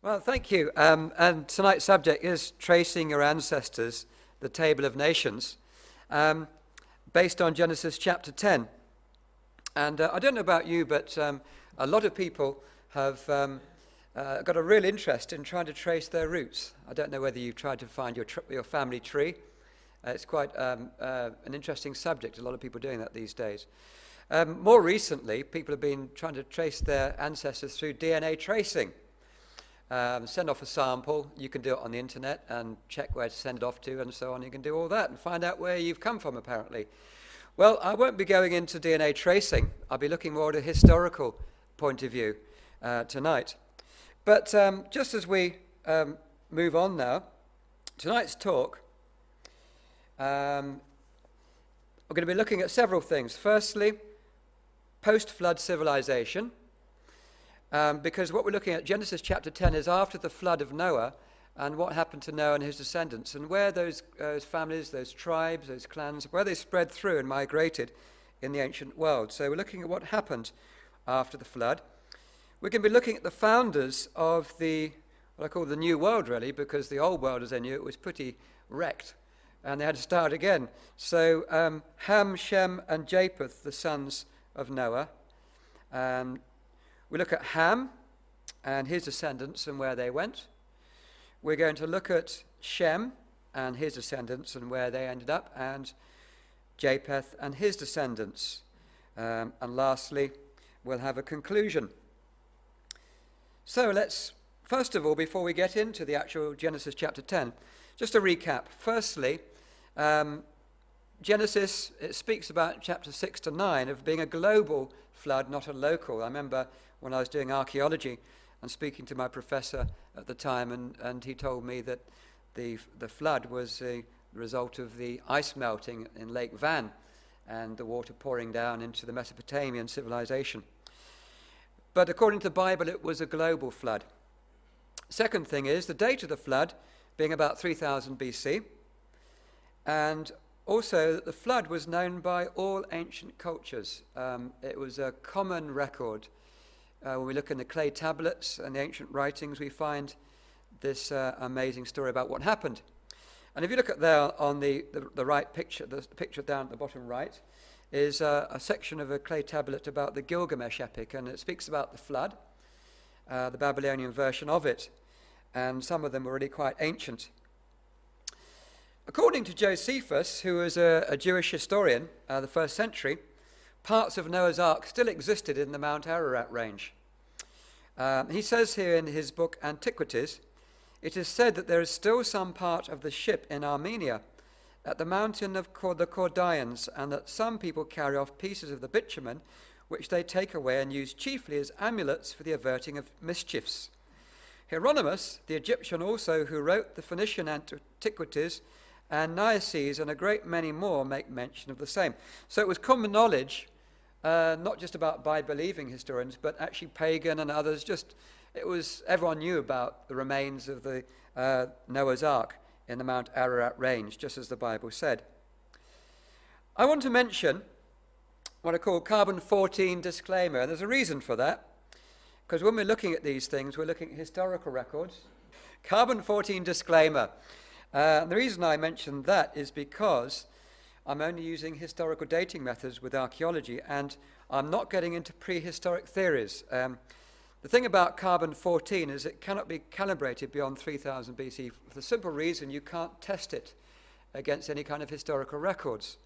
Well, thank you. And tonight's subject is Tracing Your Ancestors, the Table of Nations, based on Genesis chapter 10. And I don't know about you, but a lot of people have got a real interest in trying to trace their roots. I don't know whether you've tried to find your family tree. It's quite an interesting subject. A lot of people are doing that these days. More recently, people have been trying to trace their ancestors through DNA tracing. Send off a sample. You can do it on the internet and check where to send it off to and so on. You can do all that and find out where you've come from, apparently. Well, I won't be going into DNA tracing. I'll be looking more at a historical point of view tonight. But just as we move on now, tonight's talk, we're going to be looking at several things. Firstly, post-flood civilization. Because what we're looking at, Genesis chapter 10, is after the flood of Noah and what happened to Noah and his descendants and where those families, those tribes, those clans, where they spread through and migrated in the ancient world. So we're looking at what happened after the flood. We're going to be looking at the founders of what I call the New World, really, because the old world, as they knew it, was pretty wrecked and they had to start again. So Ham, Shem, and Japheth, the sons of Noah. We look at Ham and his descendants and where they went. We're going to look at Shem and his descendants and where they ended up, and Japheth and his descendants. And lastly, we'll have a conclusion. So let's, first of all, before we get into the actual Genesis chapter 10, just a recap. Firstly, Genesis, it speaks about chapter 6 to 9 of being a global flood, not a local. I remember when I was doing archaeology and speaking to my professor at the time, and he told me that the flood was a result of the ice melting in Lake Van and the water pouring down into the Mesopotamian civilization. But according to the Bible, it was a global flood. Second thing is the date of the flood being about 3000 BC, and also that the flood was known by all ancient cultures. It was a common record. When we look in the clay tablets and the ancient writings, we find this amazing story about what happened. And if you look at there on the right picture, the picture down at the bottom right, is a section of a clay tablet about the Gilgamesh epic, and it speaks about the flood, the Babylonian version of it, and some of them were really quite ancient. According to Josephus, who was a Jewish historian, the first century, parts of Noah's Ark still existed in the Mount Ararat range. He says here in his book Antiquities, it is said that there is still some part of the ship in Armenia at the mountain of the Chaldeans, and that some people carry off pieces of the bitumen which they take away and use chiefly as amulets for the averting of mischiefs. Hieronymus, the Egyptian also, who wrote the Phoenician Antiquities, and Niaces and a great many more make mention of the same. So it was common knowledge, not just about Bible-believing historians, but actually pagan and others. Everyone knew about the remains of the Noah's Ark in the Mount Ararat range, just as the Bible said. I want to mention what I call carbon-14 disclaimer, and there's a reason for that, because when we're looking at these things, we're looking at historical records. Carbon-14 disclaimer. The reason I mention that is because I'm only using historical dating methods with archaeology, and I'm not getting into prehistoric theories. The thing about carbon-14 is it cannot be calibrated beyond 3000 BC for the simple reason you can't test it against any kind of historical records.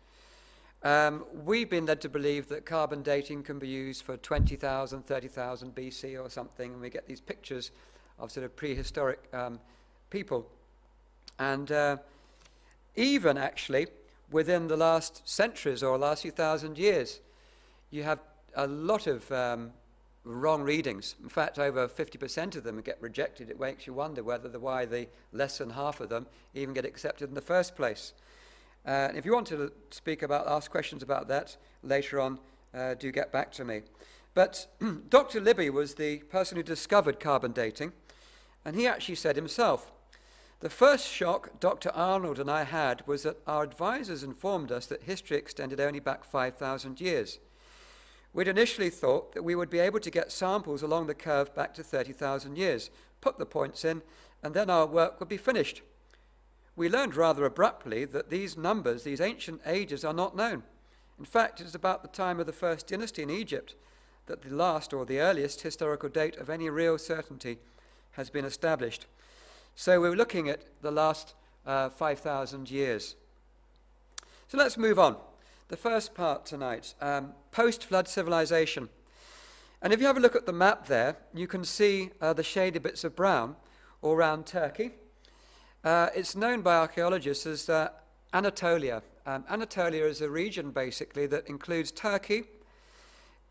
We've been led to believe that carbon dating can be used for 20,000, 30,000 BC or something, and we get these pictures of sort of prehistoric people. And even actually within the last centuries or last few thousand years, you have a lot of wrong readings. In fact, over 50% of them get rejected. It makes you wonder why the less than half of them even get accepted in the first place. If you want to ask questions about that later on, do get back to me. But Dr. Libby was the person who discovered carbon dating, and he actually said himself, "The first shock Dr. Arnold and I had was that our advisors informed us that history extended only back 5,000 years. We'd initially thought that we would be able to get samples along the curve back to 30,000 years, put the points in, and then our work would be finished. We learned rather abruptly that these numbers, these ancient ages, are not known. In fact, it is about the time of the first dynasty in Egypt that the last or the earliest historical date of any real certainty has been established. So we're looking at the last 5,000 years. So let's move on. The first part tonight, post-flood civilization. And if you have a look at the map there, you can see the shaded bits of brown all around Turkey. It's known by archaeologists as Anatolia. Anatolia is a region, basically, that includes Turkey,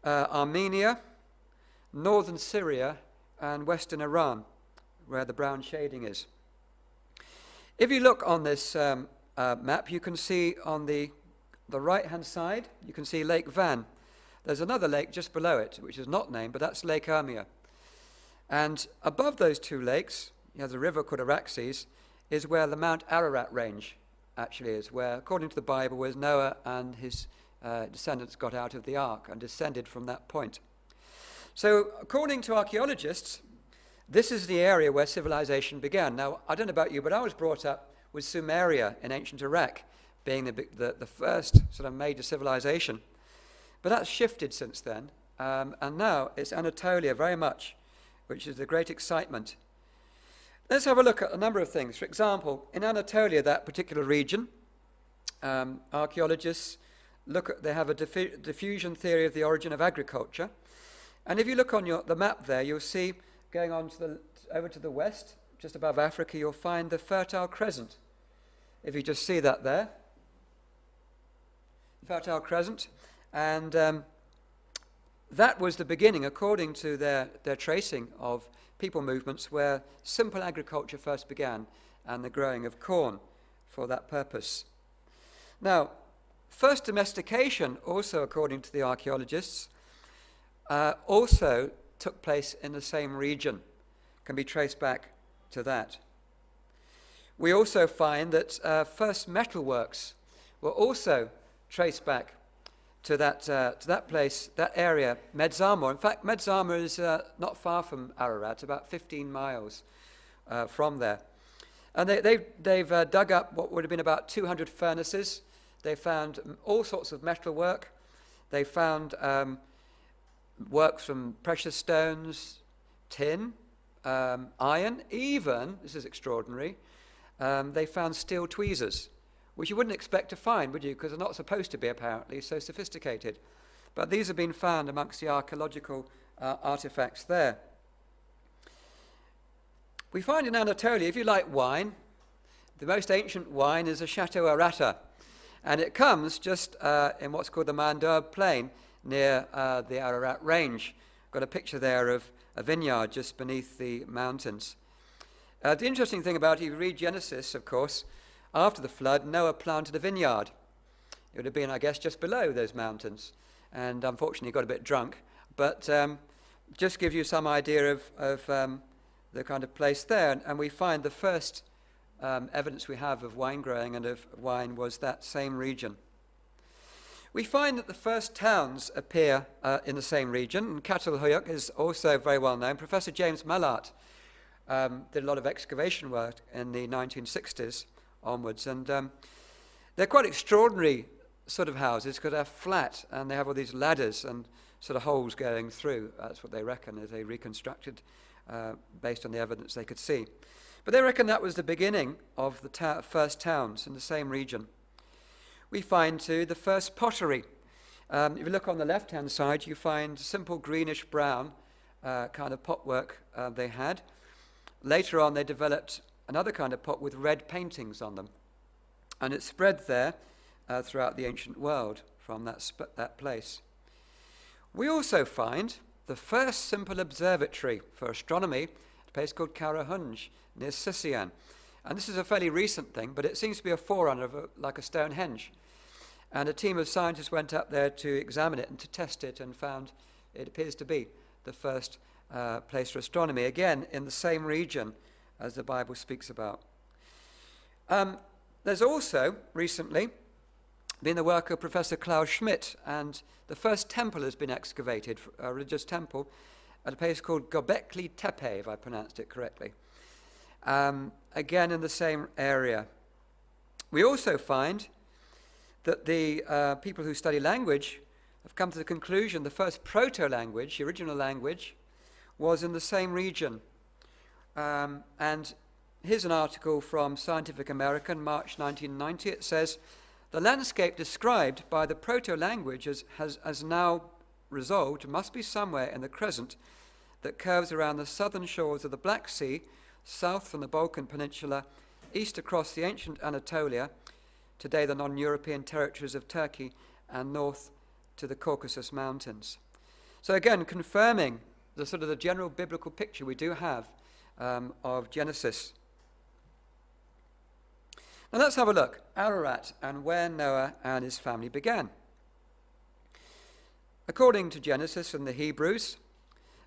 Armenia, northern Syria, and western Iran, where the brown shading is. If you look on this map, you can see on the right-hand side, you can see Lake Van. There's another lake just below it, which is not named, but that's Lake Urmia. And above those two lakes, there's a river called Araxes, is where the Mount Ararat range actually is, where, according to the Bible, was Noah and his descendants got out of the ark and descended from that point. So, according to archaeologists, this is the area where civilization began. Now, I don't know about you, but I was brought up with Sumeria in ancient Iraq being the first sort of major civilization. But that's shifted since then, and now it's Anatolia very much, which is the great excitement. Let's have a look at a number of things. For example, in Anatolia, that particular region, archaeologists they have a diffusion theory of the origin of agriculture. And if you look on the map there, you'll see going on over to the west, just above Africa, you'll find the Fertile Crescent. If you just see that there, Fertile Crescent, and that was the beginning, according to their tracing of people movements, where simple agriculture first began and the growing of corn for that purpose. Now, first domestication, also according to the archaeologists, also took place in the same region, can be traced back to that. We also find that first metalworks were also traced back to that place, that area, Medzamor. In fact, Medzamor is not far from Ararat, about 15 miles from there. And they've dug up what would have been about 200 furnaces. They found all sorts of metalwork. They found works from precious stones, tin, iron, even, this is extraordinary, they found steel tweezers, which you wouldn't expect to find, would you? Because they're not supposed to be, apparently, so sophisticated. But these have been found amongst the archaeological artifacts there. We find in Anatolia, if you like wine, the most ancient wine is a Chateau Arata. And it comes just in what's called the Mandeb Plain, near the Ararat Range. Got a picture there of a vineyard just beneath the mountains. The interesting thing about it, if you read Genesis, of course, after the flood, Noah planted a vineyard. It would have been, I guess, just below those mountains. And unfortunately, got a bit drunk. But just gives you some idea of the kind of place there. And we find the first evidence we have of wine growing and of wine was that same region. We find that the first towns appear in the same region. And Catalhoyuk is also very well known. Professor James Mallart did a lot of excavation work in the 1960s onwards, and they're quite extraordinary sort of houses because they're flat and they have all these ladders and sort of holes going through. That's what they reckon as they reconstructed based on the evidence they could see. But they reckon that was the beginning of the first towns in the same region. We find too the first pottery. If you look on the left-hand side, you find simple greenish brown kind of potwork they had. Later on, they developed another kind of pot with red paintings on them. And it spread there throughout the ancient world from that place. We also find the first simple observatory for astronomy at a place called Karahunj near Sisian. And this is a fairly recent thing, but it seems to be a forerunner of like a Stonehenge. And a team of scientists went up there to examine it and to test it and found it appears to be the first place for astronomy, again in the same region as the Bible speaks about. There's also, recently, been the work of Professor Klaus Schmidt, and the first temple has been excavated, a religious temple, at a place called Göbekli Tepe, if I pronounced it correctly. Again, in the same area. We also find that the people who study language have come to the conclusion the first proto-language, the original language, was in the same region. And here's an article from Scientific American, March 1990. It says, the landscape described by the proto-language has now resolved must be somewhere in the crescent that curves around the southern shores of the Black Sea, south from the Balkan Peninsula, east across the ancient Anatolia, today the non-European territories of Turkey, and north to the Caucasus Mountains. So again, confirming the sort of the general biblical picture we do have of Genesis. Now let's have a look. Ararat and where Noah and his family began. According to Genesis and the Hebrews,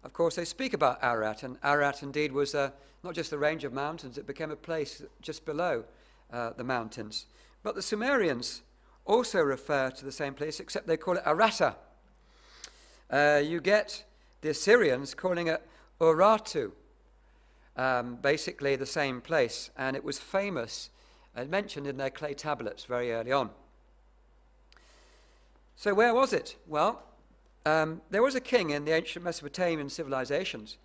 of course, they speak about Ararat, and Ararat indeed was not just a range of mountains, it became a place just below the mountains. But the Sumerians also refer to the same place, except they call it Aratta. You get the Assyrians calling it Urartu, basically the same place, and it was famous and mentioned in their clay tablets very early on. So where was it? Well, there was a king in the ancient Mesopotamian civilizations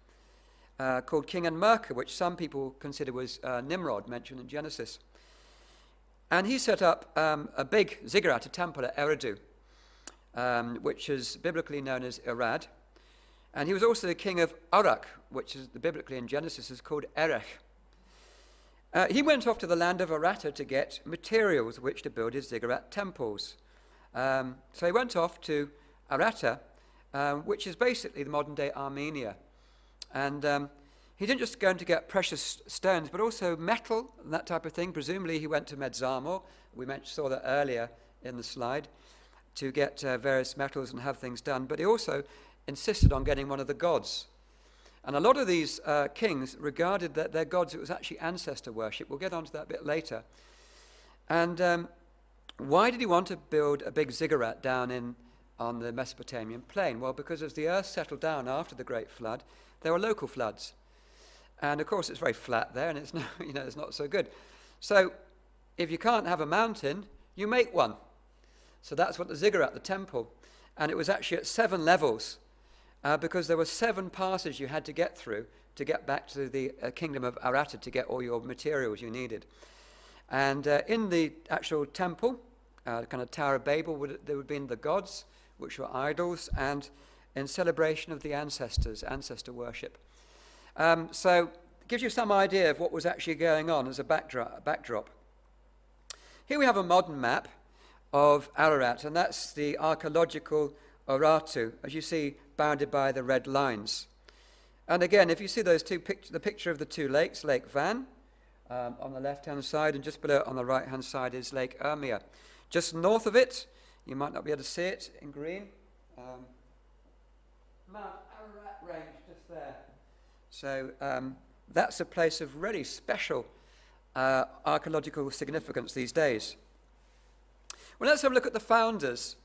called King Enmerkar, which some people consider was Nimrod, mentioned in Genesis. And he set up a big ziggurat, a temple at Eridu, which is biblically known as Irad. And he was also the king of Uruk, which is biblically in Genesis is called Erech. He went off to the land of Aratta to get materials which to build his ziggurat temples. So he went off to Aratta, which is basically the modern-day Armenia. And he didn't just go to get precious stones, but also metal and that type of thing. Presumably he went to Medzamor, we saw that earlier in the slide, to get various metals and have things done. But he also insisted on getting one of the gods. And a lot of these kings regarded that their gods, it was actually ancestor worship. We'll get onto that a bit later. And why did he want to build a big ziggurat down on the Mesopotamian plain? Well, because as the earth settled down after the Great Flood, there were local floods. And of course, it's very flat there, and it's not, it's not so good. So if you can't have a mountain, you make one. So that's what the ziggurat, the temple. And it was actually at 7 levels, because there were 7 passes you had to get through to get back to the kingdom of Aratta to get all your materials you needed. And in the actual temple, kind of Tower of Babel, there would have been the gods, which were idols, and in celebration of the ancestors, ancestor worship. So it gives you some idea of what was actually going on as a backdrop. Here we have a modern map of Ararat, and that's the archaeological Urartu, as you see, bounded by the red lines. And again, if you see those the picture of the 2 lakes, Lake Van on the left-hand side, and just below it on the right-hand side is Lake Urmia. Just north of it, you might not be able to see it in green, Mount Ararat Range, just there. So that's a place of really special archaeological significance these days. Well, let's have a look at the founders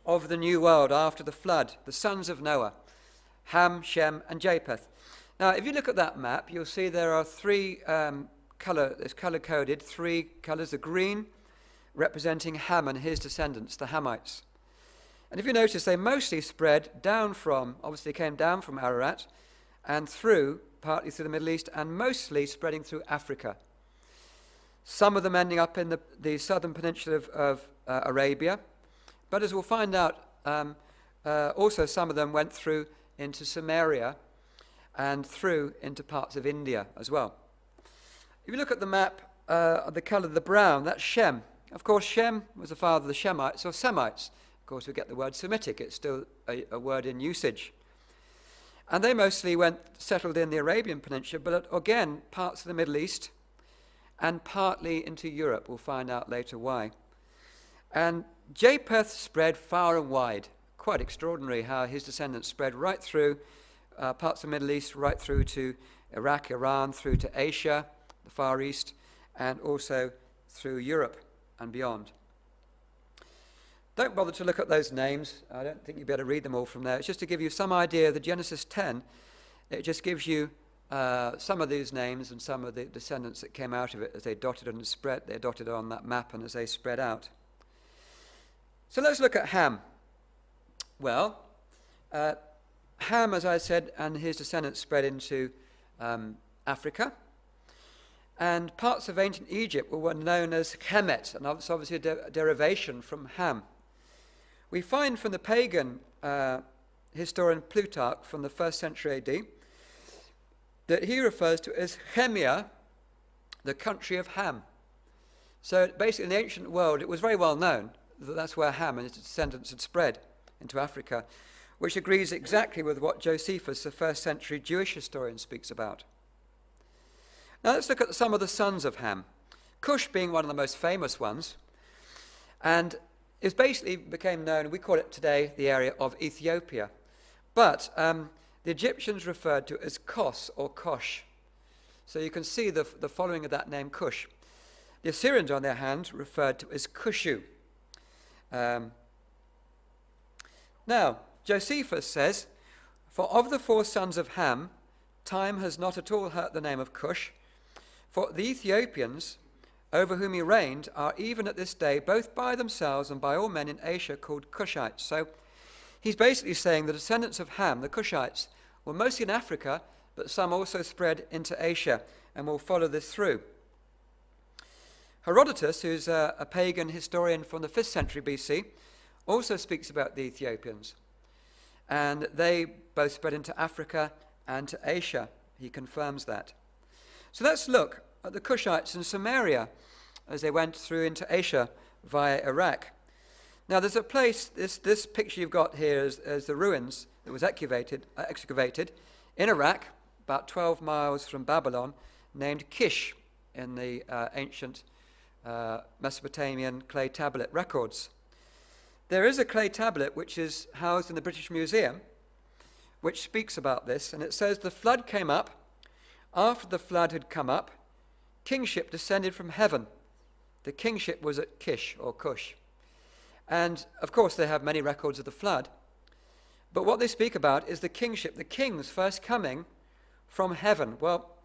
of the new world after the flood, the sons of Noah, Ham, Shem, and Japheth. Now, if you look at that map, you'll see there are 3 there's color-coded 3 colors, the green representing Ham and his descendants, the Hamites. And if you notice, they mostly spread down from, obviously came down from Ararat, and through, partly through the Middle East, and mostly spreading through Africa. Some of them ending up in the southern peninsula of Arabia. But as we'll find out, also some of them went through into Sumeria and through into parts of India as well. If you look at the map, the colour of the brown, that's Shem. Of course, Shem was the father of the Shemites, or Semites. Of course, we get the word Semitic. It's still a word in usage. And they mostly settled in the Arabian Peninsula, but again, parts of the Middle East and partly into Europe. We'll find out later why. And Japheth spread far and wide. Quite extraordinary how his descendants spread right through parts of the Middle East, right through to Iraq, Iran, through to Asia, the Far East, and also through Europe and beyond. Don't bother to look at those names. I don't think you'll be able to read them all from there. It's just to give you some idea of the Genesis 10. It just gives you some of these names and some of the descendants that came out of it as they dotted and spread. They're dotted on that map and as they spread out. So let's look at Ham. Well, Ham, as I said, and his descendants spread into Africa. And parts of ancient Egypt were known as Kemet, and that's obviously a derivation from Ham. We find from the pagan historian Plutarch from the 1st century AD that he refers to it as Chemia, the country of Ham. So basically in the ancient world it was very well known that that's where Ham and his descendants had spread into Africa, which agrees exactly with what Josephus, the 1st century Jewish historian, speaks about. Now let's look at some of the sons of Ham. Cush being one of the most famous ones, and it basically became known, we call it today the area of Ethiopia. But the Egyptians referred to it as Kos or Kosh. So you can see the following of that name, Cush. The Assyrians, on their hand, referred to it as Cushu. Now, Josephus says, "For of the 4 sons of Ham, time has not at all hurt the name of Cush, for the Ethiopians, over whom he reigned, are even at this day, both by themselves and by all men in Asia, called Cushites." So he's basically saying the descendants of Ham, the Cushites, were mostly in Africa, but some also spread into Asia, and we'll follow this through. Herodotus, who's a pagan historian from the 5th century BC, also speaks about the Ethiopians. And they both spread into Africa and to Asia. He confirms that. So let's look at the Cushites in Sumeria as they went through into Asia via Iraq. Now there's a place, this picture you've got here is the ruins that was excavated in Iraq, about 12 miles from Babylon, named Kish in the ancient Mesopotamian clay tablet records. There is a clay tablet which is housed in the British Museum, which speaks about this, and it says, "The flood came up. After the flood had come up, kingship descended from heaven." The kingship was at Kish or Cush. And of course they have many records of the flood. But what they speak about is the kingship, the kings first coming from heaven. Well,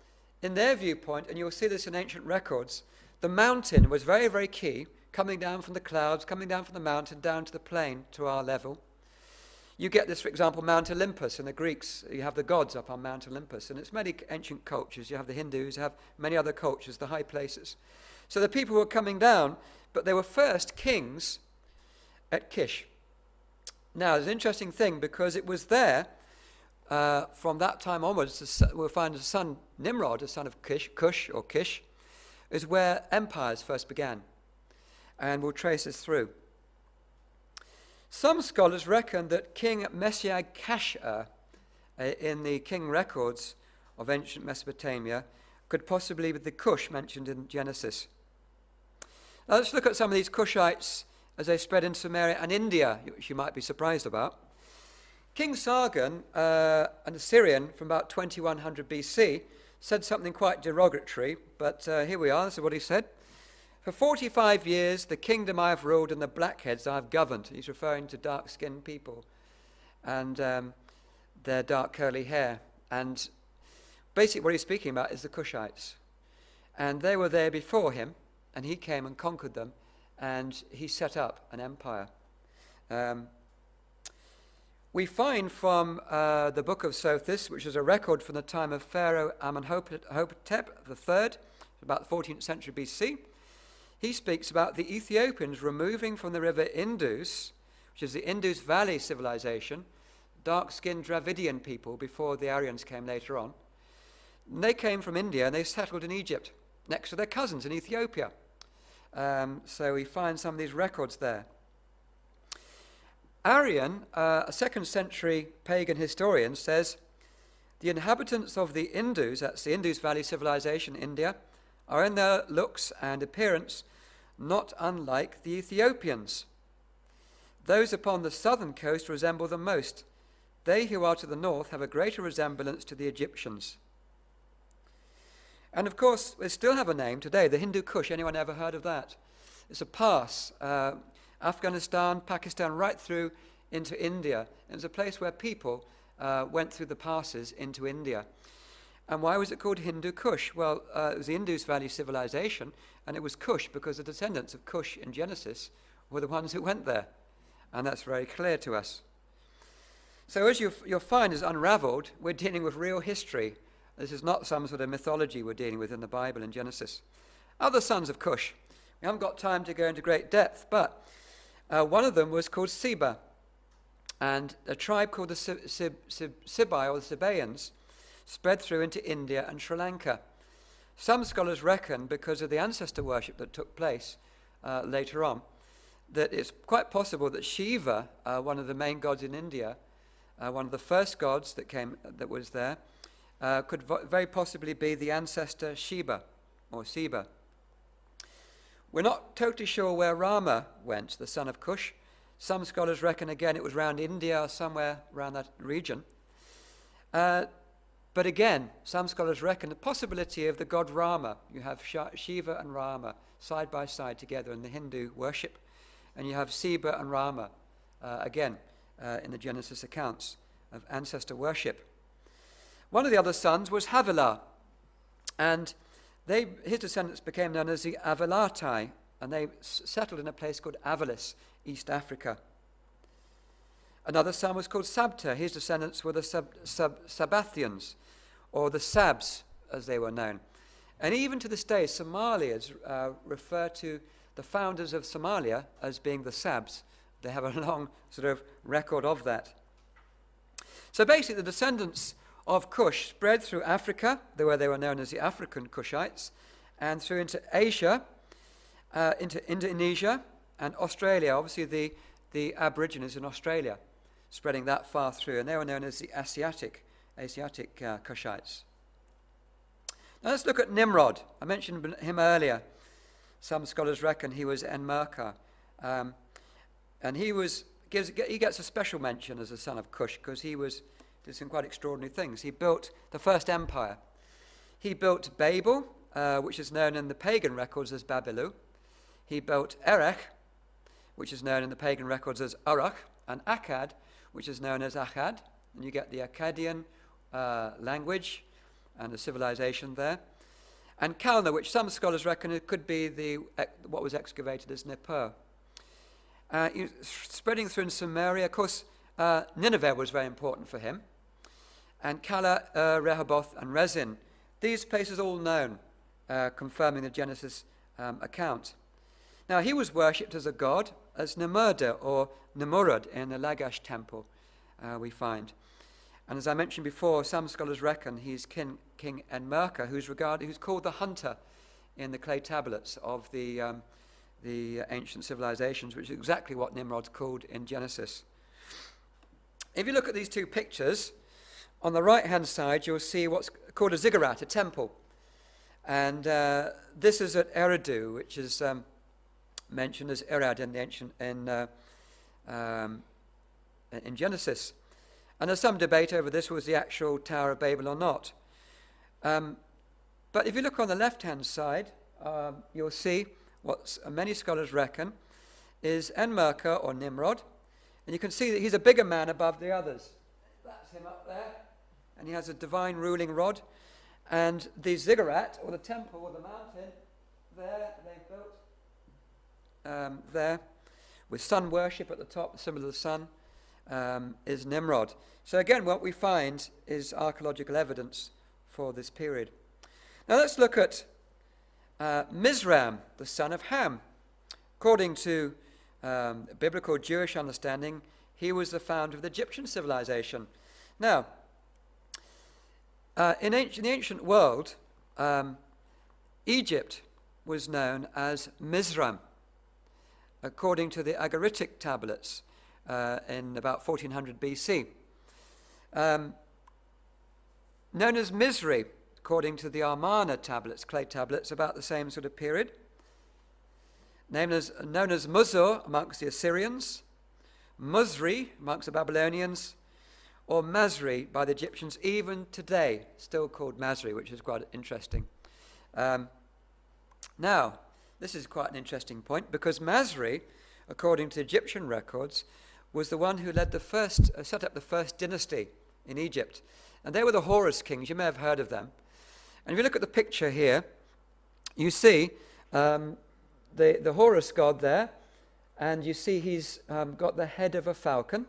in their viewpoint, and you'll see this in ancient records, the mountain was very, very key, coming down from the clouds, coming down from the mountain, down to the plain, to our level. You get this, for example, Mount Olympus in the Greeks. You have the gods up on Mount Olympus, and it's many ancient cultures. You have the Hindus, you have many other cultures, the high places. So the people were coming down, but they were first kings at Kish. Now, there's an interesting thing, because it was there, from that time onwards, we'll find the son Nimrod, the son of Cush, is where empires first began. And we'll trace this through. Some scholars reckon that King Meshech in the king records of ancient Mesopotamia could possibly be the Cush mentioned in Genesis. Now let's look at some of these Cushites as they spread in Sumeria and India, which you might be surprised about. King Sargon, an Assyrian from about 2100 BC, said something quite derogatory, but here we are, this is what he said. "For 45 years, the kingdom I have ruled and the blackheads I have governed." He's referring to dark-skinned people and their dark curly hair. And basically what he's speaking about is the Cushites. And they were there before him, and he came and conquered them, and he set up an empire. We find from the book of Sothis, which is a record from the time of Pharaoh Amenhotep III, about the 14th century BC, he speaks about the Ethiopians removing from the river Indus, which is the Indus Valley Civilization, dark-skinned Dravidian people before the Aryans came later on. And they came from India and they settled in Egypt next to their cousins in Ethiopia. So we find some of these records there. Arrian, a 2nd century pagan historian, says, "The inhabitants of the Indus," that's the Indus Valley Civilization, India, "are in their looks and appearance not unlike the Ethiopians. Those upon the southern coast resemble them most. They who are to the north have a greater resemblance to the Egyptians." And of course, we still have a name today, the Hindu Kush. Anyone ever heard of that? It's a pass, and Afghanistan, Pakistan, right through into India. It was a place where people went through the passes into India. And why was it called Hindu Kush? Well, it was the Indus Valley Civilization, and it was Cush because the descendants of Cush in Genesis were the ones who went there. And that's very clear to us. So as you'll find is unraveled, we're dealing with real history. This is not some sort of mythology we're dealing with in the Bible in Genesis. Other sons of Cush. We haven't got time to go into great depth, but one of them was called Seba. And a tribe called the Sibai or the Sabaeans spread through into India and Sri Lanka. Some scholars reckon, because of the ancestor worship that took place later on, that it's quite possible that Shiva, one of the main gods in India, one of the first gods that was there, could very possibly be the ancestor Sheba or Seba. We're not totally sure where Rama went, the son of Cush. Some scholars reckon again it was around India or somewhere around that region. But again, some scholars reckon the possibility of the god Rama. You have Shiva and Rama side by side together in the Hindu worship. And you have Seba and Rama, again, in the Genesis accounts of ancestor worship. One of the other sons was Havilah. And his descendants became known as the Avilatai. And they settled in a place called Avilis, East Africa. Another son was called Sabta. His descendants were the Sabathians, or the Sabs, as they were known. And even to this day, Somalians refer to the founders of Somalia as being the Sabs. They have a long sort of record of that. So basically, the descendants of Cush spread through Africa, where they were known as the African Cushites, and through into Asia, into Indonesia, and Australia. Obviously, the Aborigines in Australia, spreading that far through, and they were known as the Asiatic Cushites. Now let's look at Nimrod. I mentioned him earlier. Some scholars reckon he was Enmerkar, and he gets a special mention as a son of Cush because he did some quite extraordinary things. He built the first empire. He built Babel, which is known in the pagan records as Babilu. He built Erech, which is known in the pagan records as Uruk, and Akkad, which is known as Akkad. And you get the Akkadian language and the civilization there. And Calna, which some scholars reckon it could be what was excavated as Nippur. Spreading through in Sumeria, of course, Nineveh was very important for him. And Kala, Rehoboth, and Rezin. These places all known, confirming the Genesis account. Now, he was worshipped as a god, as Nimrod or Nimrod in the Lagash temple, we find. And as I mentioned before, some scholars reckon he's King Enmerkar, who's called the hunter in the clay tablets of the ancient civilizations, which is exactly what Nimrod's called in Genesis. If you look at these two pictures, on the right-hand side, you'll see what's called a ziggurat, a temple. And this is at Eridu, which is mentioned as Irad in the ancient in Genesis. And there's some debate over this was the actual Tower of Babel or not. But if you look on the left-hand side, you'll see what many scholars reckon is Enmerkar or Nimrod. And you can see that he's a bigger man above the others. That's him up there. And he has a divine ruling rod. And the ziggurat, or the temple, or the mountain, there, they've built there, with sun worship at the top, the symbol of the sun, is Nimrod. So again, what we find is archaeological evidence for this period. Now let's look at Mizram, the son of Ham. According to biblical Jewish understanding, he was the founder of the Egyptian civilization. Now, in the ancient world, Egypt was known as Mizram, according to the Agaritic tablets in about 1400 BC. Known as Mizri, according to the Amarna tablets, clay tablets, about the same sort of period. Known as Muzur amongst the Assyrians, Muzri amongst the Babylonians, or Masri by the Egyptians, even today, still called Masri, which is quite interesting. Now, this is quite an interesting point, because Masri according to Egyptian records, was the one who led the first, set up the first dynasty in Egypt. And they were the Horus kings. You may have heard of them. And if you look at the picture here, you see the Horus god there, and you see he's got the head of a falcon,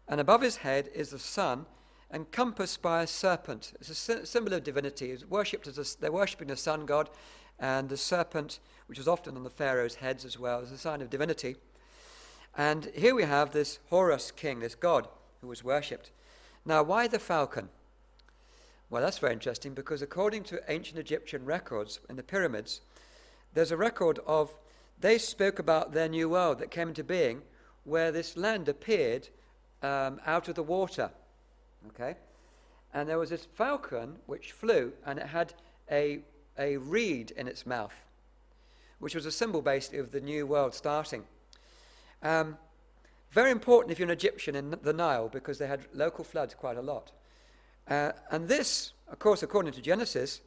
and above his head is the sun, encompassed by a serpent. It's a symbol of divinity. It's worshipped they're worshipping the sun god, and the serpent, which was often on the pharaoh's heads as well, is a sign of divinity. And here we have this Horus king, this god who was worshipped. Now, why the falcon? Well, that's very interesting, because according to ancient Egyptian records in the pyramids, there's a record of, they spoke about their new world that came into being, where this land appeared out of the water. Okay? And there was this falcon which flew, and it had a reed in its mouth, which was a symbol basically of the new world starting. Very important if you're an Egyptian in the Nile, because they had local floods quite a lot. And this, of course, according to Genesis,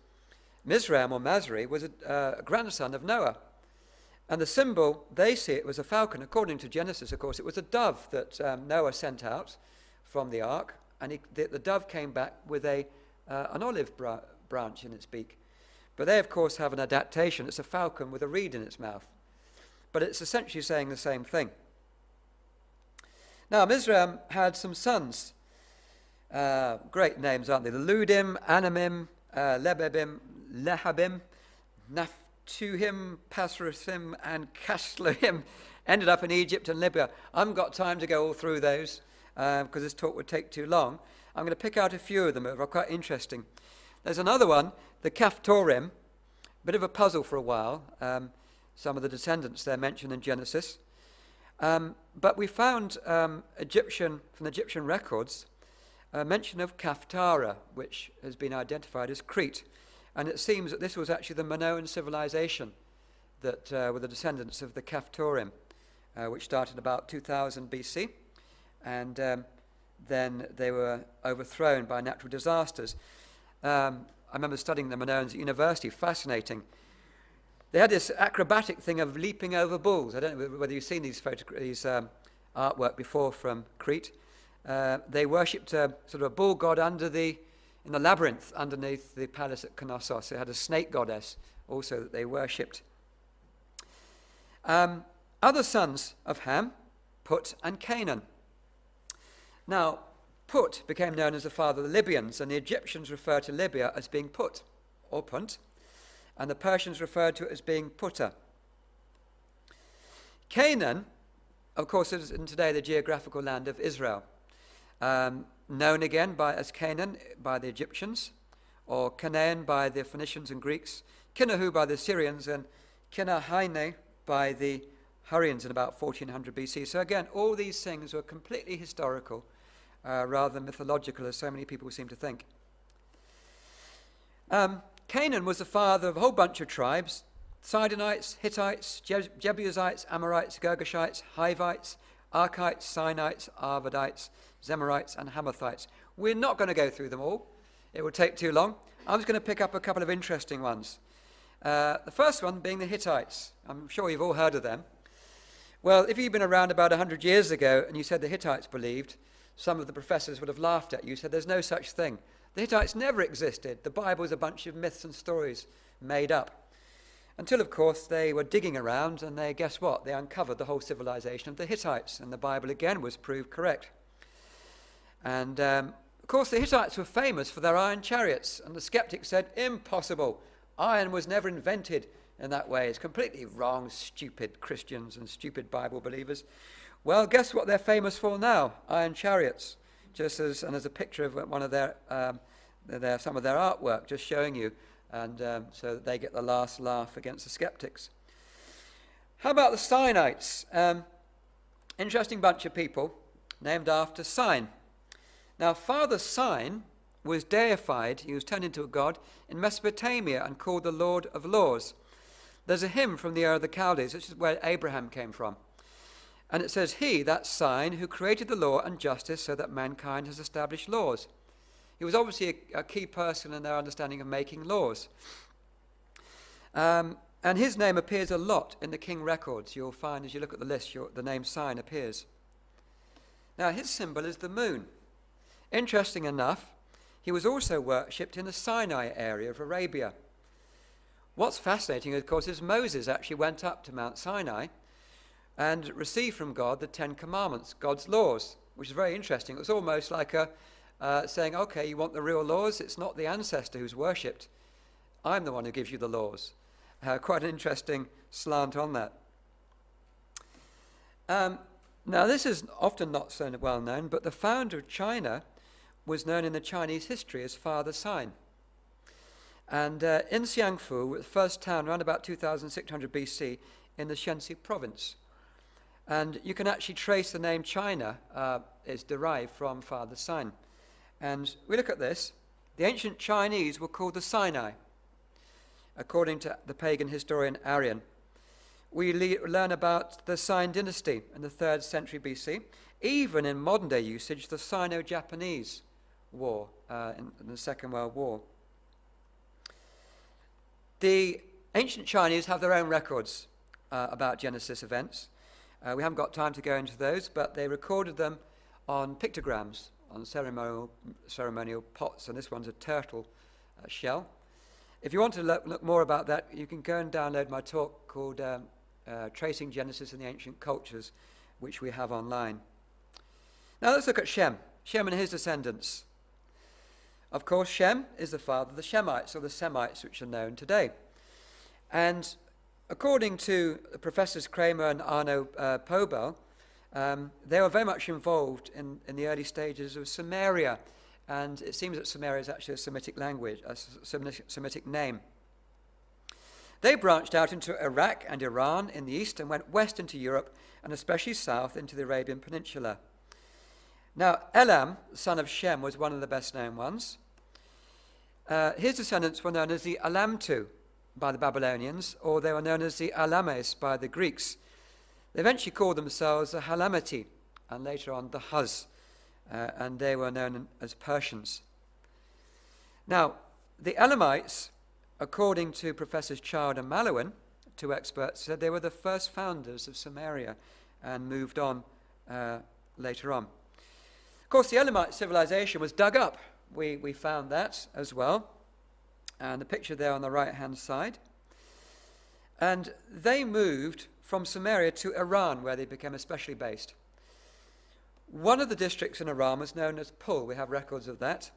Mizraim or Masri was a grandson of Noah. And the symbol, they see it was a falcon. According to Genesis, of course, it was a dove that Noah sent out from the ark. And the dove came back with an olive branch in its beak. But they, of course, have an adaptation. It's a falcon with a reed in its mouth. But it's essentially saying the same thing. Now, Mizraim had some sons. Great names, aren't they? The Ludim, Anamim, Lebebim, Lehabim, Naphtuhim, Pasrasim, and Casluhim ended up in Egypt and Libya. I haven't got time to go all through those because this talk would take too long. I'm going to pick out a few of them that are quite interesting. There's another one, the Caphtorim, bit of a puzzle for a while. Some of the descendants there mentioned in Genesis. But we found from Egyptian records, a mention of Kaphtara, which has been identified as Crete. And it seems that this was actually the Minoan civilization that were the descendants of the Caphtorim, which started about 2000 BC. And then they were overthrown by natural disasters. I remember studying the Minoans at university, fascinating. They had this acrobatic thing of leaping over bulls. I don't know whether you've seen these artwork before from Crete. They worshipped sort of a bull god in the labyrinth underneath the palace at Knossos. They had a snake goddess also that they worshipped. Other sons of Ham, Put and Canaan. Now, Put became known as the father of the Libyans, and the Egyptians referred to Libya as being Put, or Punt, and the Persians referred to it as being Putta. Canaan, of course, is in today the geographical land of Israel. Known again as Canaan by the Egyptians, or Canaan by the Phoenicians and Greeks, Kinahu by the Assyrians, and Kinahaine by the Hurrians in about 1400 BC. So again, all these things were completely historical, rather than mythological, as so many people seem to think. Canaan was the father of a whole bunch of tribes: Sidonites, Hittites, Jebusites, Amorites, Girgashites, Hivites, Arkites, Sinites, Arvadites, Zemarites, and Hamathites. We're not going to go through them all. It would take too long. I'm just going to pick up a couple of interesting ones. The first one being the Hittites. I'm sure you've all heard of them. Well, if you've been around about 100 years ago and you said the Hittites believed, some of the professors would have laughed at you, said there's no such thing. The Hittites never existed. The Bible is a bunch of myths and stories made up. Until, of course, they were digging around and guess what? They uncovered the whole civilization of the Hittites, and the Bible again was proved correct. And, of course, the Hittites were famous for their iron chariots, and the skeptics said, impossible. Iron was never invented in that way. It's completely wrong, stupid Christians and stupid Bible believers. Well, guess what they're famous for now? Iron chariots. There's a picture of one of some of their artwork, just showing you, and so that they get the last laugh against the skeptics. How about the Sinites? Interesting bunch of people named after Sin. Now, Father Sin was deified, he was turned into a god, in Mesopotamia and called the Lord of Laws. There's a hymn from the Ur of the Chaldees, which is where Abraham came from. And it says, he, that Sin, who created the law and justice so that mankind has established laws. He was obviously a key person in their understanding of making laws. And his name appears a lot in the king records. You'll find as you look at the list, the name sign appears. Now, his symbol is the moon. Interesting enough, he was also worshipped in the Sinai area of Arabia. What's fascinating, of course, is Moses actually went up to Mount Sinai and received from God the 10 Commandments, God's laws, which is very interesting. It was almost like saying, okay, you want the real laws? It's not the ancestor who's worshipped. I'm the one who gives you the laws. Quite an interesting slant on that. Now, this is often not so well known, but the founder of China was known in the Chinese history as Father Sign. And in Xiangfu, the first town around about 2600 BC in the Shenxi province. And you can actually trace the name China is derived from Father Sign. And we look at this. The ancient Chinese were called the Sinai, according to the pagan historian Arian. We learn about the Sign dynasty in the 3rd century BC. Even in modern day usage, the Sino-Japanese war in the Second World War. The ancient Chinese have their own records about Genesis events. We haven't got time to go into those, but they recorded them on pictograms, on ceremonial pots, and this one's a turtle shell. If you want to look more about that, you can go and download my talk called Tracing Genesis and the Ancient Cultures, which we have online. Now let's look at Shem and his descendants. Of course, Shem is the father of the Shemites, or the Semites, which are known today. And according to Professors Kramer and Arno Pobel, they were very much involved in the early stages of Sumeria. And it seems that Sumeria is actually a Semitic language, a Semitic name. They branched out into Iraq and Iran in the east and went west into Europe, and especially south into the Arabian Peninsula. Now, Elam, son of Shem, was one of the best known ones. His descendants were known as the Elamtu by the Babylonians, or they were known as the Elames by the Greeks. They eventually called themselves the Halamati, and later on the Huz, and they were known as Persians. Now, the Elamites, according to Professors Child and Malowin, two experts, said they were the first founders of Sumeria and moved on later on. Of course, the Elamite civilization was dug up. We found that as well. And the picture there on the right-hand side. And they moved from Sumeria to Iran, where they became especially based. One of the districts in Aram was known as Pul. We have records of that.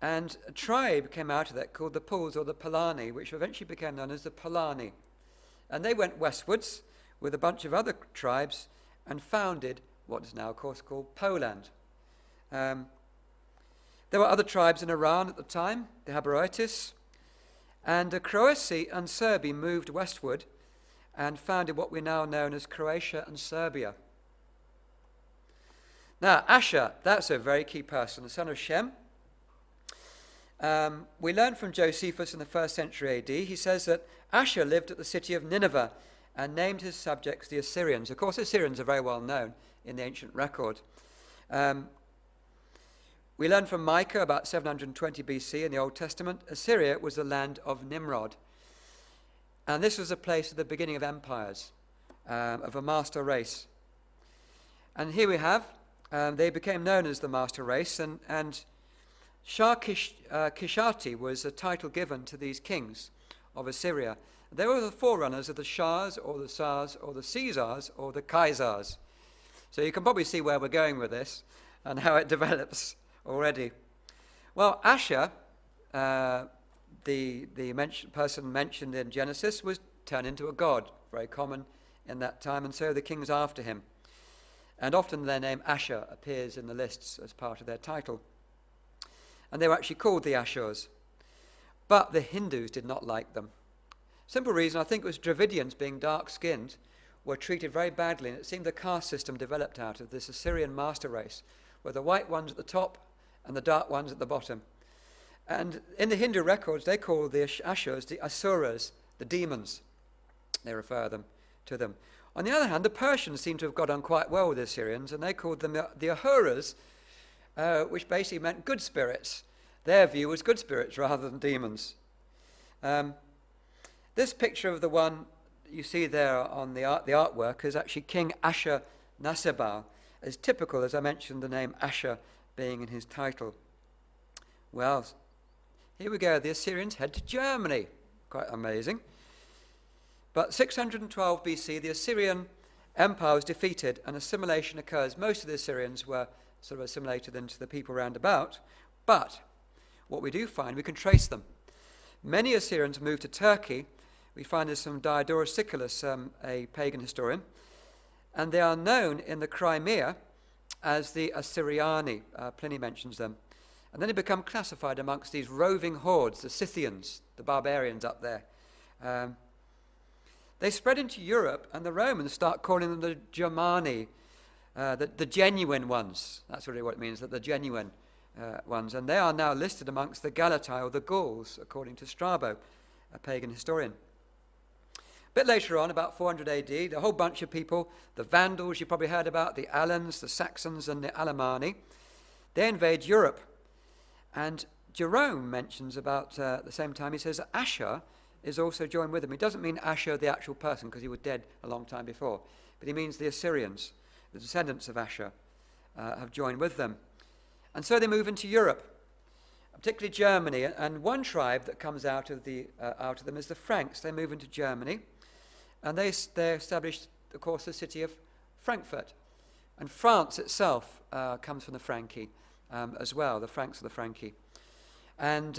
And a tribe came out of that called the Puls, or the Palani, which eventually became known as the Palani. And they went westwards with a bunch of other tribes and founded what is now, of course, called Poland. There were other tribes in Iran at the time, the Hebraites, and Croatia and Serbia moved westward and founded what we now know as Croatia and Serbia. Now, Asher, that's a very key person, the son of Shem. We learn from Josephus in the 1st century AD. He says that Asher lived at the city of Nineveh and named his subjects the Assyrians. Of course, Assyrians are very well known in the ancient record. We learn from Micah about 720 BC in the Old Testament. Assyria was the land of Nimrod. And this was a place of the beginning of empires, of a master race. And here we have, they became known as the master race, and Shah-Kishati was a title given to these kings of Assyria. They were the forerunners of the Shahs, or the Tsars, or the Caesars, or the Kaisars. So you can probably see where we're going with this and how it develops already. Well, Asher, the person mentioned in Genesis, was turned into a god, very common in that time, and so the kings after him. And often their name Asher appears in the lists as part of their title. And they were actually called the Ashurs. But the Hindus did not like them. Simple reason, I think it was Dravidians, being dark-skinned, were treated very badly, and it seemed the caste system developed out of this Assyrian master race, where the white ones at the top and the dark ones at the bottom. And in the Hindu records, they call the Ashurs the Asuras, the demons. They refer to them. On the other hand, the Persians seem to have got on quite well with the Assyrians, and they called them the Ahuras, which basically meant good spirits. Their view was good spirits rather than demons. This picture of the one you see there on the artwork is actually King Ashur-nasirban, as typical, as I mentioned, the name Ashur being in his title. Well, here we go. The Assyrians head to Germany. Quite amazing. But 612 BC, the Assyrian Empire was defeated and assimilation occurs. Most of the Assyrians were sort of assimilated into the people round about. But what we do find, we can trace them. Many Assyrians moved to Turkey. We find there's some Diodorus Siculus, a pagan historian, and they are known in the Crimea as the Assyriani. Pliny mentions them. And then they become classified amongst these roving hordes, the Scythians, the barbarians up there. They spread into Europe, and the Romans start calling them the Germani, the genuine ones. That's really what it means, that the genuine ones. And they are now listed amongst the Galatai, or the Gauls, according to Strabo, a pagan historian. A bit later on, about 400 AD, a whole bunch of people, the Vandals you probably heard about, the Alans, the Saxons, and the Alemanni, they invade Europe. And Jerome mentions about the same time, he says Ashur is also joined with them. He doesn't mean Ashur, the actual person, because he was dead a long time before, but he means the Assyrians, the descendants of Ashur, have joined with them. And so they move into Europe, particularly Germany. And one tribe that comes out of them is the Franks. They move into Germany, and they established, of course, the city of Frankfurt. And France itself comes from the Franki as well. The Franks are the Franki. And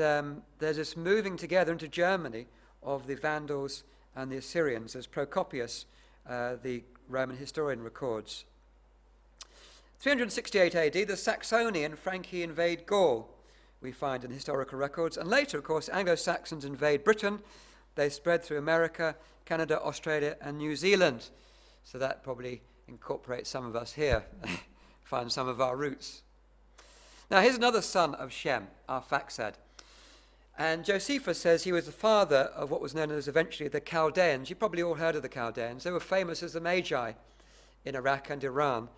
there's this moving together into Germany of the Vandals and the Assyrians, as Procopius, the Roman historian, records. 368 AD, the Saxoni and Franki invade Gaul, we find in historical records. And later, of course, Anglo-Saxons invade Britain. They spread through America, Canada, Australia, and New Zealand. So that probably incorporates some of us here, find some of our roots. Now, here's another son of Shem, Arphaxad. And Josephus says he was the father of what was known as eventually the Chaldeans. You probably all heard of the Chaldeans. They were famous as the Magi in Iraq and Iran.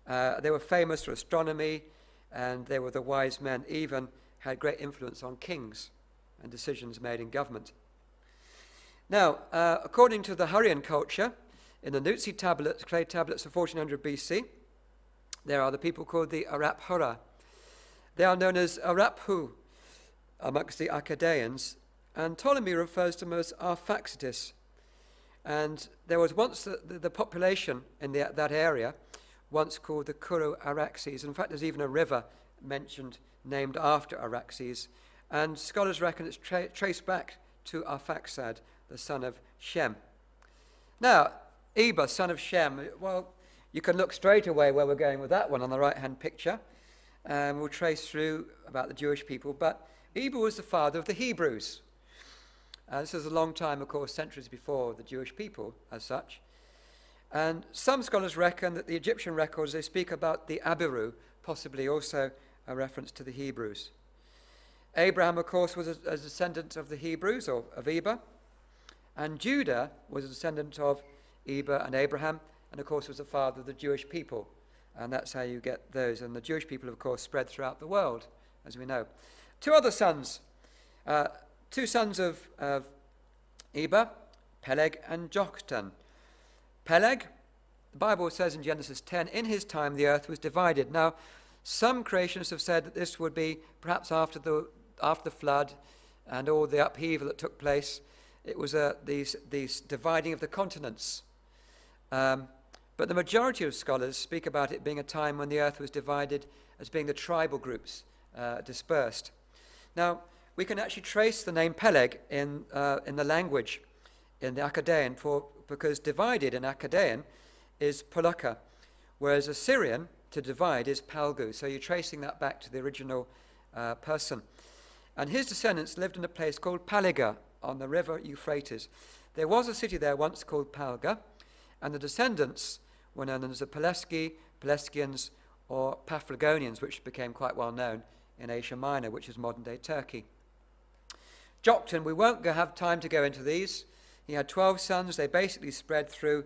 They were famous for astronomy, and they were the wise men, even had great influence on kings and decisions made in government. Now, according to the Hurrian culture, in the Nutsi tablets, clay tablets of 1400 BC, there are the people called the Araphura. They are known as Araphu amongst the Akkadians, and Ptolemy refers to them as Arphaxadis. And there was once the population in that area, once called the Kuru Araxes. In fact, there's even a river mentioned, named after Araxes. And scholars reckon it's traced back to Arphaxad, the son of Shem. Now, Eber, son of Shem, well, you can look straight away where we're going with that one on the right-hand picture. We'll trace through about the Jewish people, but Eber was the father of the Hebrews. This is a long time, of course, centuries before the Jewish people as such. And some scholars reckon that the Egyptian records, they speak about the Abiru, possibly also a reference to the Hebrews. Abraham, of course, was a descendant of the Hebrews, or of Eber. And Judah was a descendant of Eber and Abraham, and of course was the father of the Jewish people. And that's how you get those. And the Jewish people, of course, spread throughout the world, as we know. Two other sons, two sons of Eber, Peleg and Joktan. Peleg, the Bible says in Genesis 10, in his time the earth was divided. Now, some creationists have said that this would be perhaps after the flood and all the upheaval that took place. It was these dividing of the continents. But the majority of scholars speak about it being a time when the earth was divided as being the tribal groups dispersed. Now, we can actually trace the name Peleg in the language, in the Akkadian, because divided in Akkadian is Pulaka, whereas Assyrian, to divide, is Palgu. So you're tracing that back to the original person. And his descendants lived in a place called Paliga on the river Euphrates. There was a city there once called Palga, and the descendants were known as the Pelasgians, or Paphlagonians, which became quite well known in Asia Minor, which is modern-day Turkey. Joktan, we won't have time to go into these. He had 12 sons. They basically spread through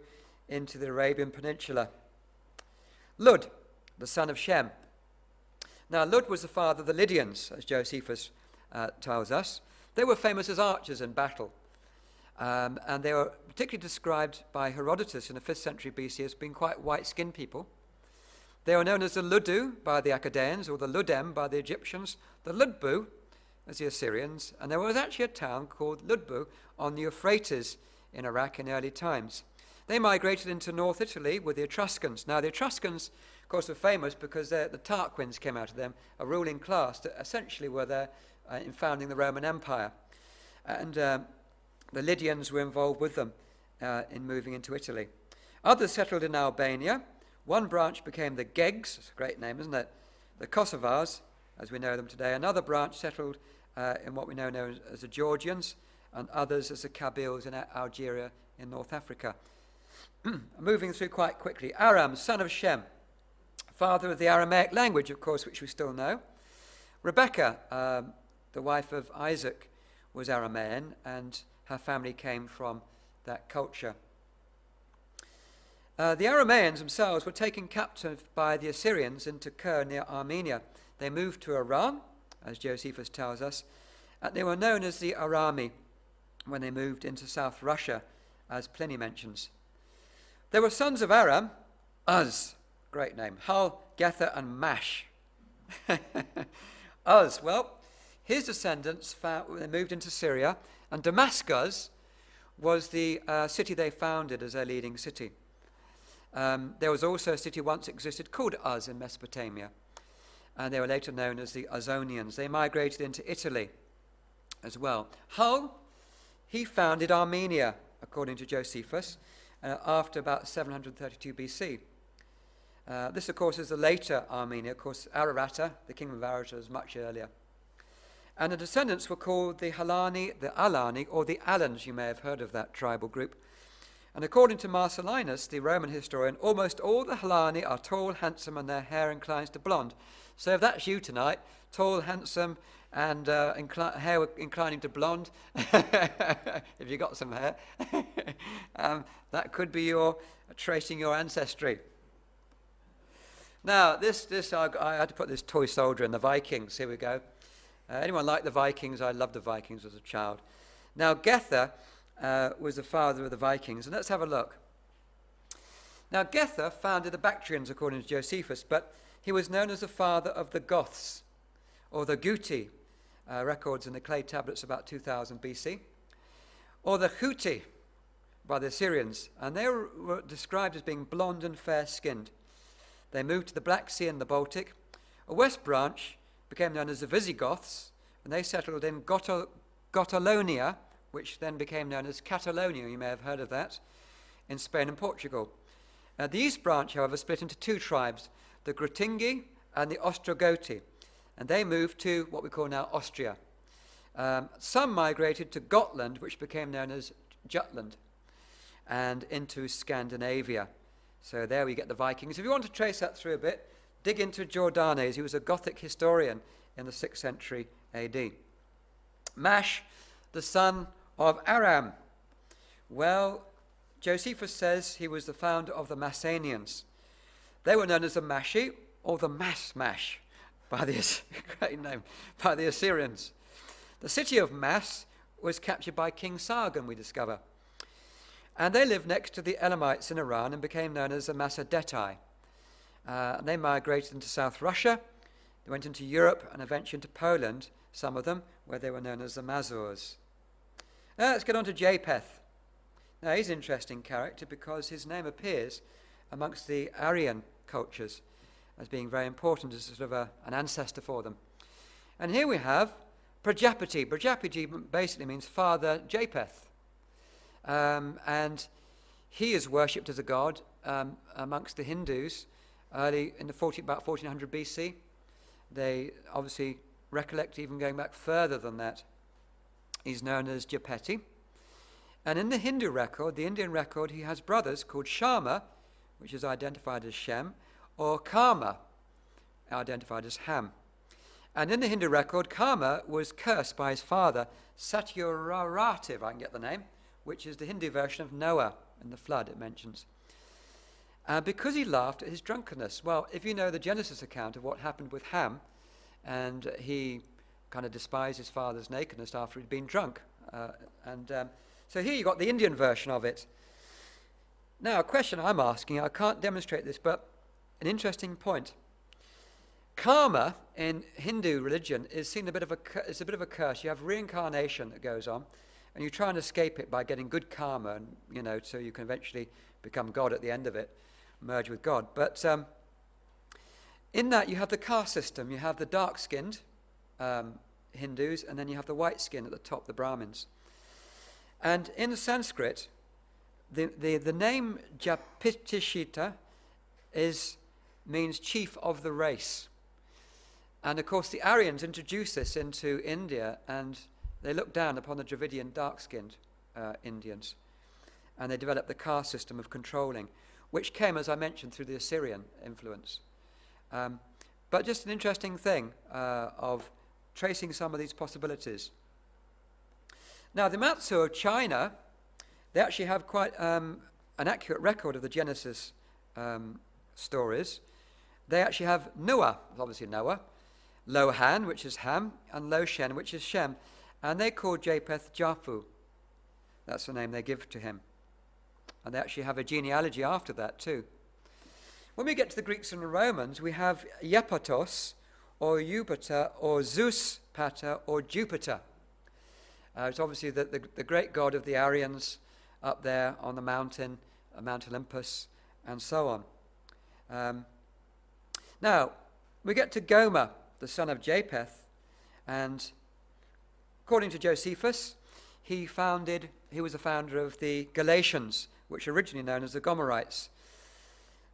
into the Arabian Peninsula. Lud, the son of Shem. Now, Lud was the father of the Lydians, as Josephus tells us. They were famous as archers in battle. And they were particularly described by Herodotus in the 5th century BC as being quite white-skinned people. They were known as the Ludu by the Accadeans, or the Ludem by the Egyptians, the Ludbu as the Assyrians, and there was actually a town called Ludbu on the Euphrates in Iraq in early times. They migrated into North Italy with the Etruscans. Now, the Etruscans, of course, were famous because the Tarquins came out of them, a ruling class that essentially were there in founding the Roman Empire. And the Lydians were involved with them in moving into Italy. Others settled in Albania. One branch became the Gegs, it's a great name, isn't it? The Kosovars, as we know them today. Another branch settled in what we now know as the Georgians, and others as the Kabils in Algeria in North Africa. Moving through quite quickly. Aram, son of Shem, father of the Aramaic language, of course, which we still know. Rebekah, the wife of Isaac, was Aramaean, and her family came from that culture. The Aramaeans themselves were taken captive by the Assyrians into Kir near Armenia. They moved to Aram, as Josephus tells us, and they were known as the Arami when they moved into South Russia, as Pliny mentions. There were sons of Aram, Uz, great name, Hul, Gether, and Mash. Uz, well, his descendants they moved into Syria, and Damascus was the city they founded as their leading city. There was also a city once existed called Uz in Mesopotamia, and they were later known as the Uzonians. They migrated into Italy as well. Hul, he founded Armenia, according to Josephus, after about 732 BC. This, of course, is the later Armenia. Of course, Ararat, the kingdom of Ararat, was much earlier. And the descendants were called the Halani, the Alani, or the Alans. You may have heard of that tribal group. And according to Marcellinus, the Roman historian, almost all the Halani are tall, handsome, and their hair inclines to blonde. So if that's you tonight, tall, handsome, and hair inclining to blonde, if you got some hair, that could be your tracing your ancestry. Now, I had to put this toy soldier in the Vikings. Here we go. Anyone like the Vikings? I loved the Vikings as a child. Now, Gether was the father of the Vikings, and let's have a look. Now, Gether founded the Bactrians, according to Josephus, but he was known as the father of the Goths, or the Guti, records in the clay tablets about 2000 BC, or the Huti by the Assyrians, and they were described as being blonde and fair-skinned. They moved to the Black Sea and the Baltic. A west branch became known as the Visigoths, and they settled in Gotalonia, which then became known as Catalonia, you may have heard of that, in Spain and Portugal. The east branch, however, split into two tribes, the Grutingi and the Ostrogoti, and they moved to what we call now Austria. Some migrated to Gotland, which became known as Jutland, and into Scandinavia. So there we get the Vikings. If you want to trace that through a bit, dig into Jordanes. He was a Gothic historian in the 6th century AD. Mash, the son of Aram. Well, Josephus says he was the founder of the Massanians. They were known as the Mashi, or the Mash, by the great name, by the Assyrians. The city of Mas was captured by King Sargon, we discover. And they lived next to the Elamites in Iran and became known as the Massadetai. They migrated into South Russia. They went into Europe and eventually into Poland, some of them, where they were known as the Mazurs. Now let's get on to Japheth. Now he's an interesting character because his name appears amongst the Aryan cultures as being very important as sort of an ancestor for them. And here we have Prajapati. Prajapati basically means Father Japheth. And he is worshipped as a god amongst the Hindus early in about 1400 BC. They obviously recollect even going back further than that. He's known as Japeti. And in the Hindu record, the Indian record, he has brothers called Shama, which is identified as Shem, or Karma, identified as Ham. And in the Hindu record, Karma was cursed by his father, Satyararativ, if I can get the name, which is the Hindu version of Noah and the flood it mentions. Because he laughed at his drunkenness. Well, if you know the Genesis account of what happened with Ham, and he kind of despised his father's nakedness after he'd been drunk. So here you've got the Indian version of it. Now, a question I'm asking, I can't demonstrate this, but an interesting point. Karma in Hindu religion is seen it's a bit of a curse. You have reincarnation that goes on, and you try and escape it by getting good karma, and so you can eventually become God at the end of it, merge with God. But in that you have the caste system. You have the dark-skinned Hindus, and then you have the white-skinned at the top, the Brahmins. And in Sanskrit, the name Japithishita means chief of the race. And of course the Aryans introduced this into India, and they looked down upon the Dravidian dark-skinned Indians. And they developed the caste system of controlling, which came, as I mentioned, through the Assyrian influence. But just an interesting thing of tracing some of these possibilities. Now, the Matsu of China, they actually have quite an accurate record of the Genesis stories. They actually have Noah, obviously Noah, Lohan, which is Ham, and Loshen, which is Shem. And they call Japheth Japhu. That's the name they give to him. And they actually have a genealogy after that too. When we get to the Greeks and the Romans, we have Iapetos, or Jupiter, or Zeus Pater, or Jupiter. It's obviously the great god of the Aryans up there on the mountain, Mount Olympus, and so on. Now, we get to Gomer, the son of Japheth, and according to Josephus, he was the founder of the Galatians, which were originally known as the Gomerites.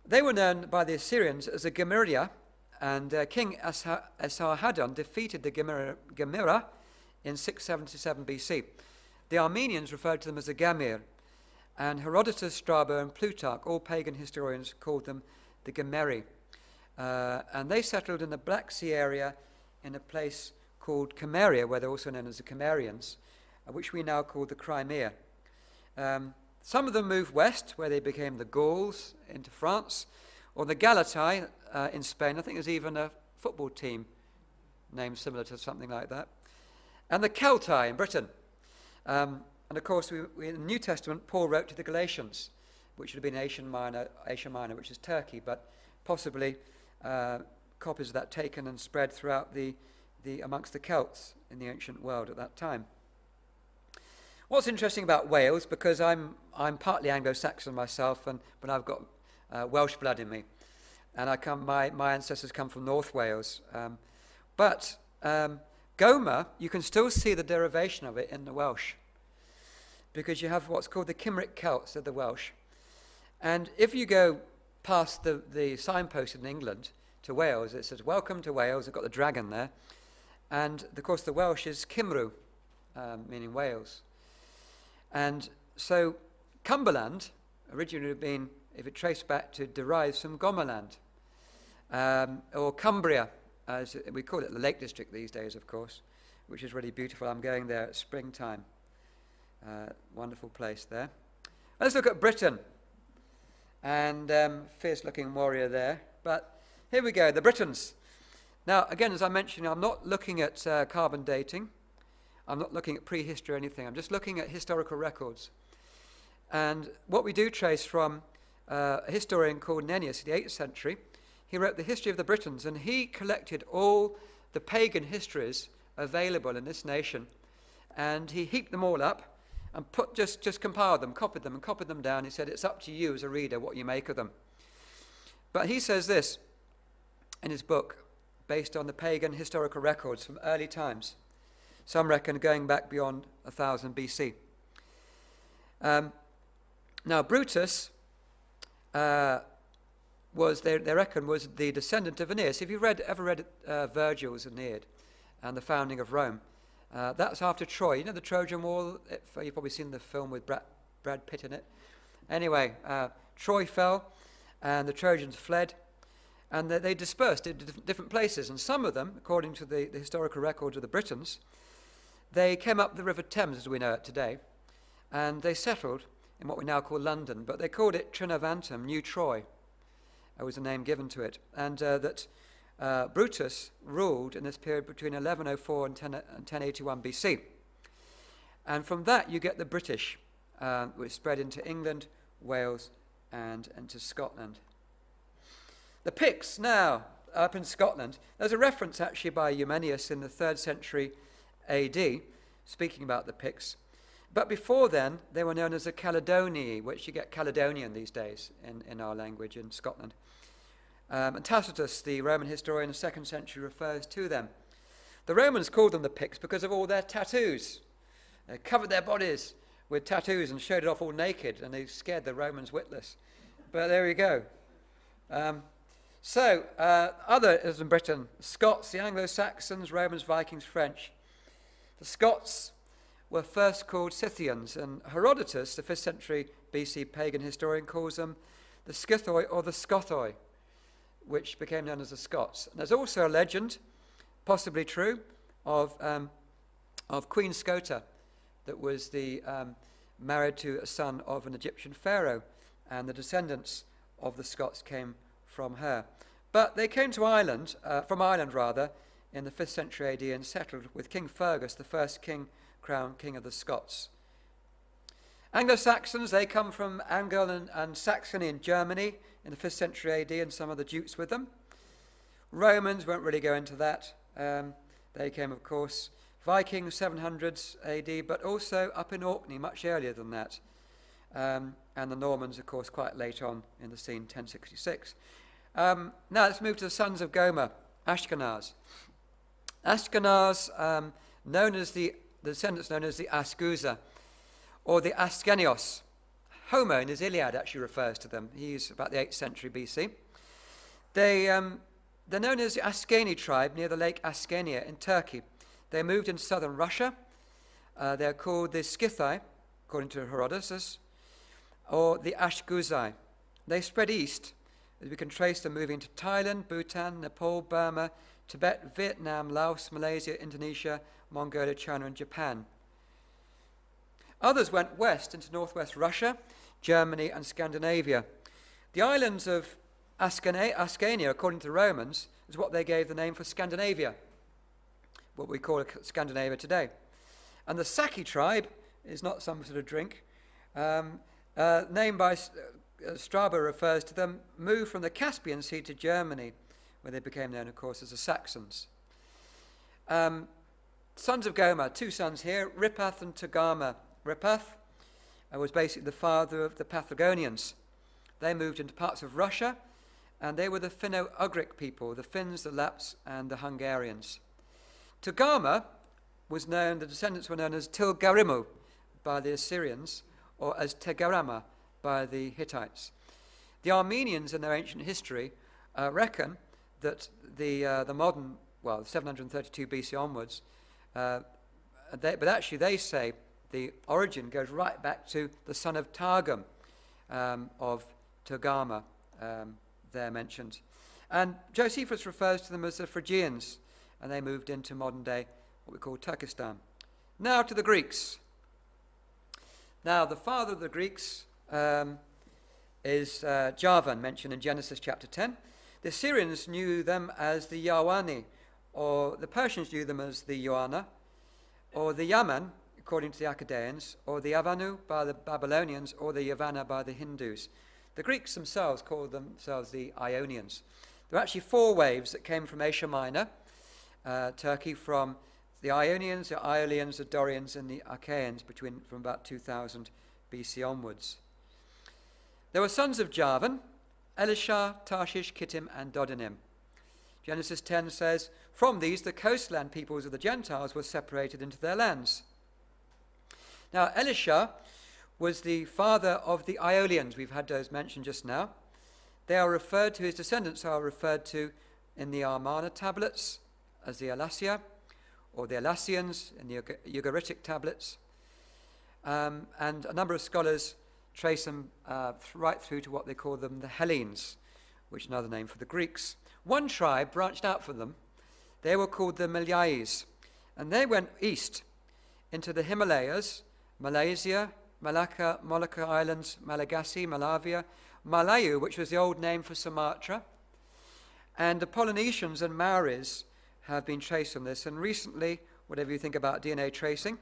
They were known by the Assyrians as the Gemeria, and King Esarhaddon defeated the Gemera in 677 BC. The Armenians referred to them as the Gamir, and Herodotus, Strabo, and Plutarch, all pagan historians, called them the Gemeri. And they settled in the Black Sea area in a place called Sumeria, where they're also known as the Cimmerians, which we now call the Crimea. Some of them moved west, where they became the Gauls, into France, or the Galatai in Spain. I think there's even a football team named similar to something like that. And the Celtai in Britain. And of course, in the New Testament, Paul wrote to the Galatians, which would have been Asia Minor, which is Turkey, but possibly copies of that taken and spread throughout amongst the Celts in the ancient world at that time. What's interesting about Wales, because I'm partly Anglo-Saxon myself, but I've got Welsh blood in me, and my ancestors come from North Wales. But Gomer, you can still see the derivation of it in the Welsh, because you have what's called the Cymric Celts of the Welsh. And if you go past the signpost in England to Wales, it says, "Welcome to Wales." They've got the dragon there. And, of course, the Welsh is Cymru, meaning Wales. And so Cumberland originally would have been, if it traced back, to derive from Gomerland, or Cumbria, as we call it, the Lake District these days, of course, which is really beautiful. I'm going there at springtime. Wonderful place there. Let's look at Britain. And fierce-looking warrior there. But here we go, the Britons. Now, again, as I mentioned, I'm not looking at carbon dating. I'm not looking at prehistory or anything. I'm just looking at historical records. And what we do trace from a historian called Nennius in the 8th century, he wrote the history of the Britons, and he collected all the pagan histories available in this nation, and he heaped them all up and just compiled them, copied them down. He said, it's up to you as a reader what you make of them. But he says this in his book, based on the pagan historical records from early times. Some reckon going back beyond 1000 BC. Now, Brutus they reckon, was the descendant of Aeneas. If you've ever read Virgil's Aeneid and the founding of Rome, that's after Troy. You know the Trojan War? You've probably seen the film with Brad Pitt in it. Anyway, Troy fell, and the Trojans fled, and they dispersed to different places. And some of them, according to the historical records of the Britons, they came up the River Thames, as we know it today, and they settled in what we now call London, but they called it Trinovantum, New Troy. That was the name given to it. And that Brutus ruled in this period between 1104 and 1081 BC. And from that you get the British. which spread into England, Wales, and into Scotland. The Picts now, up in Scotland, there's a reference actually by Eumenius in the 3rd century AD, speaking about the Picts. But before then, they were known as the Caledonii, which you get Caledonian these days in our language in Scotland. And Tacitus, the Roman historian of the 2nd century, refers to them. The Romans called them the Picts because of all their tattoos. They covered their bodies with tattoos and showed it off all naked, and they scared the Romans witless. But there we go. Others in Britain, Scots, the Anglo-Saxons, Romans, Vikings, French. The Scots were first called Scythians, and Herodotus, the 5th century BC pagan historian, calls them the Scythoi or the Scothoi, which became known as the Scots. And there's also a legend, possibly true, of Queen Scota, that was married to a son of an Egyptian pharaoh, and the descendants of the Scots came from her. But they came to Ireland, from Ireland rather, in the 5th century AD and settled with King Fergus, the first crown king of the Scots. Anglo-Saxons, they come from Angel and Saxony in Germany in the 5th century AD, and some of the dukes with them. Romans won't really go into that. They came, of course, Vikings, 700s AD, but also up in Orkney, much earlier than that. And the Normans, of course, quite late on in the scene, 1066. Now let's move to the sons of Gomer, Ashkenaz. Ashkenaz, the descendants known as the Askuza, or the Askenios. Homer in his Iliad actually refers to them. He's about the 8th century BC. They're known as the Askeni tribe near the lake Askania in Turkey. They moved into southern Russia. They're called the Scythai, according to Herodotus, or the Ashkuzai. They spread east, as we can trace them moving to Thailand, Bhutan, Nepal, Burma, Tibet, Vietnam, Laos, Malaysia, Indonesia, Mongolia, China, and Japan. Others went west into northwest Russia, Germany, and Scandinavia. The islands of Askania, according to the Romans, is what they gave the name for Scandinavia, what we call Scandinavia today. And the Saki tribe is not some sort of drink. Named by Strabo refers to them, moved from the Caspian Sea to Germany, where they became known, of course, as the Saxons. Sons of Gomer, 2 sons here, Riphath and Togarmah. Riphath was basically the father of the Paphlagonians. They moved into parts of Russia, and they were the Finno-Ugric people, the Finns, the Lapps, and the Hungarians. Togarmah was known, the descendants were known as Tilgarimu by the Assyrians, or as Togarmah by the Hittites. The Armenians in their ancient history reckon that the modern, 732 BC onwards, but actually they say the origin goes right back to the son of Targum of Togarmah, there mentioned. And Josephus refers to them as the Phrygians, and they moved into modern day, what we call Turkestan. Now to the Greeks. Now the father of the Greeks is Javan, mentioned in Genesis chapter 10. The Assyrians knew them as the Yawani, or the Persians knew them as the Yoana, or the Yaman, according to the Accadeans, or the Avanu by the Babylonians, or the Yavanna by the Hindus. The Greeks themselves called themselves the Ionians. There were actually 4 waves that came from Asia Minor, Turkey, from the Ionians, the Aeolians, the Dorians, and the Achaeans from about 2000 BC onwards. There were sons of Javan, Elisha, Tarshish, Kittim, and Dodanim. Genesis 10 says, from these the coastland peoples of the Gentiles were separated into their lands. Now, Elisha was the father of the Aeolians. We've had those mentioned just now. His descendants are referred to in the Amarna tablets as the Elassia, or the Elassians in the Ugaritic tablets. And a number of scholars trace them right through to what they call them the Hellenes, which is another name for the Greeks. One tribe branched out from them. They were called the Malayais, and they went east into the Himalayas, Malaysia, Malacca, Molucca Islands, Malagasy, Malavia, Malayu, which was the old name for Sumatra. And the Polynesians and Maoris have been traced from this, and recently, whatever you think about DNA tracing,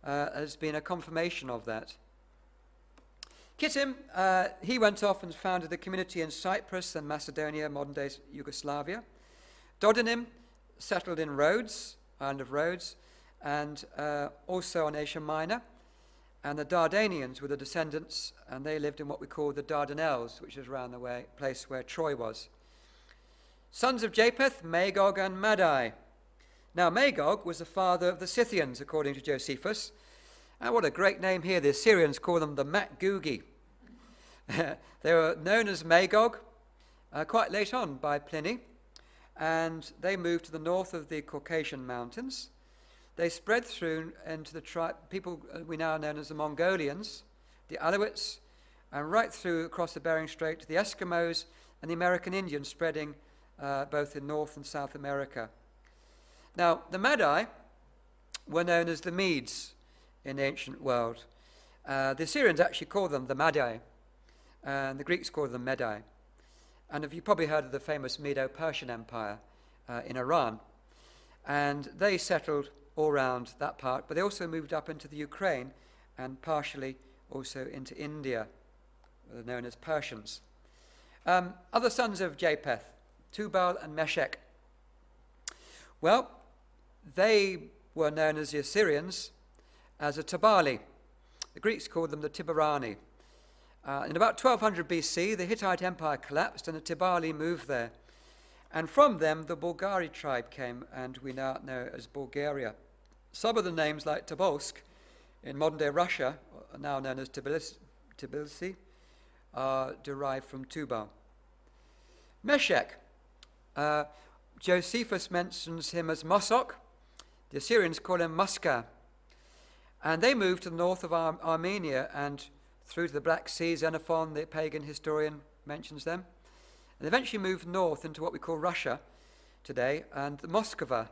has been a confirmation of that. Kittim, he went off and founded a community in Cyprus and Macedonia, modern-day Yugoslavia. Dodonim settled in Rhodes, island of Rhodes, and also on Asia Minor. And the Dardanians were the descendants, and they lived in what we call the Dardanelles, which is around the place where Troy was. Sons of Japheth, Magog and Madai. Now Magog was the father of the Scythians, according to Josephus. And what a great name here. The Assyrians call them the Makgugi. They were known as Magog quite late on by Pliny, and they moved to the north of the Caucasian mountains. They spread through into the people we now know as the Mongolians, the Alawites, and right through across the Bering Strait to the Eskimos and the American Indians, spreading both in North and South America. Now, the Madai were known as the Medes in the ancient world. The Assyrians actually called them the Madai, and the Greeks called them Medai. And you've probably heard of the famous Medo-Persian Empire in Iran. And they settled all around that part, but they also moved up into the Ukraine and partially also into India, known as Persians. Other sons of Japheth, Tubal and Meshech. Well, they were known as the Assyrians as a Tabali. The Greeks called them the Tibarani. In about 1200 BC, the Hittite Empire collapsed and the Tibali moved there. And from them, the Bulgari tribe came, and we now know as Bulgaria. Some of the names, like Tobolsk, in modern-day Russia, now known as Tbilisi, are derived from Tubal. Meshech. Josephus mentions him as Mosok. The Assyrians call him Muska. And they moved to the north of Armenia and through to the Black Sea. Xenophon, the pagan historian, mentions them. And they eventually moved north into what we call Russia today. And the Moskva,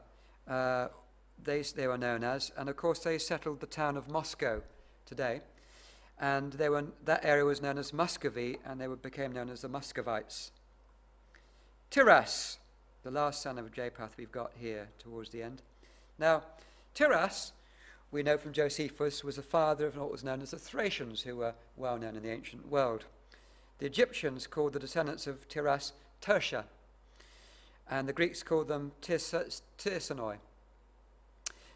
they were known as. And of course, they settled the town of Moscow today. And that area was known as Muscovy, and they became known as the Muscovites. Tiras, the last son of Japheth we've got here towards the end. Now, Tiras, we know from Josephus, was the father of what was known as the Thracians, who were well known in the ancient world. The Egyptians called the descendants of Tiras Tersha, and the Greeks called them Tirsanoi.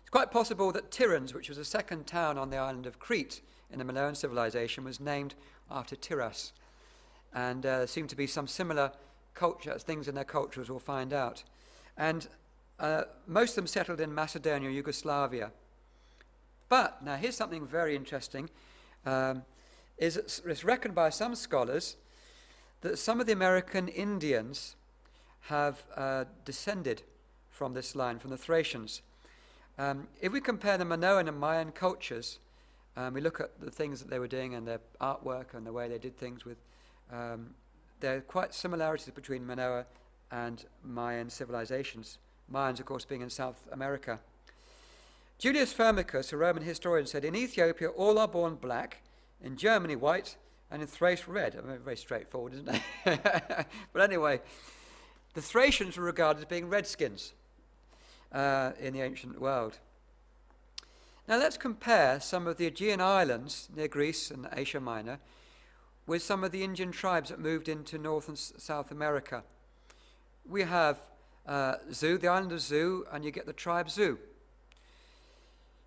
It's quite possible that Tiryns, which was the second town on the island of Crete in the Minoan civilization, was named after Tiras. And there seem to be some similar things in their culture, as we'll find out. And most of them settled in Macedonia, Yugoslavia. But, now here's something very interesting, it's reckoned by some scholars that some of the American Indians have descended from this line, from the Thracians. If we compare the Minoan and Mayan cultures, we look at the things that they were doing and their artwork and the way they did things with, there are quite similarities between Minoan and Mayan civilizations. Mayans, of course, being in South America. Julius Firmicus, a Roman historian, said, in Ethiopia all are born black, in Germany white, and in Thrace red. I mean, very straightforward, isn't it? But anyway, the Thracians were regarded as being redskins in the ancient world. Now let's compare some of the Aegean islands near Greece and Asia Minor with some of the Indian tribes that moved into North and South America. We have Zu, the island of Zu, and you get the tribe Zu.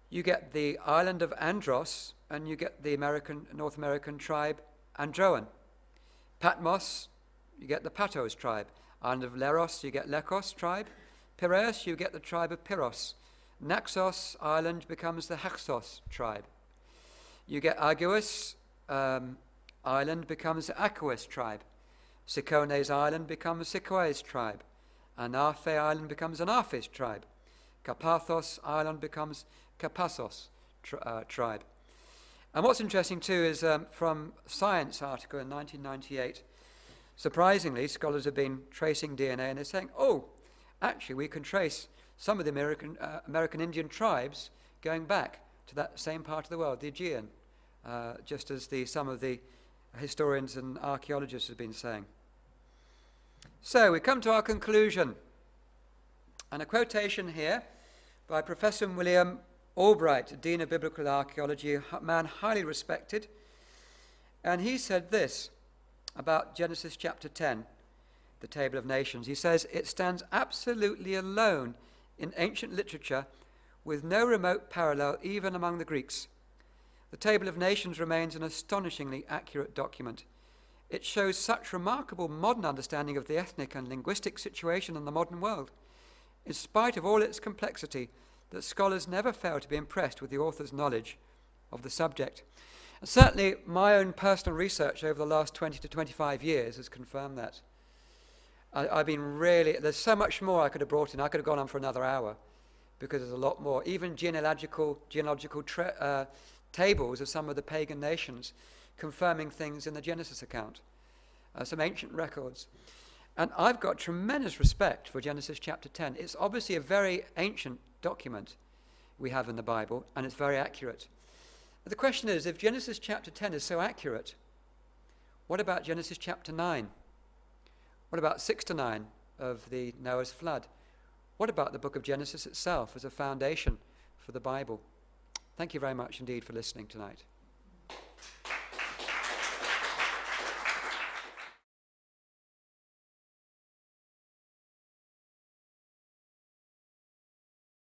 You get the island of Andros, and you get the North American tribe Androan. Patmos, you get the Patos tribe. Island of Leros, you get Lekos tribe. Piraeus, you get the tribe of Pyros. Naxos island becomes the Hyksos tribe. You get Aguas island becomes the Aquas tribe. Sycones island becomes Sycoes tribe. Anafe island becomes an Aphis tribe. Carpathos island becomes Carpassos tribe. And what's interesting too is from Science article in 1998, surprisingly, scholars have been tracing DNA and they're saying, oh, actually we can trace some of the American Indian tribes going back to that same part of the world, the Aegean, just as some of the historians and archaeologists have been saying. So we come to our conclusion. And a quotation here by Professor William Albright, Dean of Biblical Archaeology, a man highly respected. And he said this about Genesis chapter 10, the Table of Nations. He says, it stands absolutely alone in ancient literature with no remote parallel even among the Greeks. The Table of Nations remains an astonishingly accurate document. It shows such remarkable modern understanding of the ethnic and linguistic situation in the modern world, in spite of all its complexity, that scholars never fail to be impressed with the author's knowledge of the subject. And certainly my own personal research over the last 20 to 25 years has confirmed that. I've been really, there's so much more I could have brought in. I could have gone on for another hour because there's a lot more. Even genealogical tables of some of the pagan nations confirming things in the Genesis account. Some ancient records. And I've got tremendous respect for Genesis chapter 10. It's obviously a very ancient document we have in the Bible, and it's very accurate. But the question is, if Genesis chapter 10 is so accurate, what about Genesis chapter 9? What about 6 to 9 of the Noah's flood? What about the book of Genesis itself as a foundation for the Bible? Thank you very much indeed for listening tonight.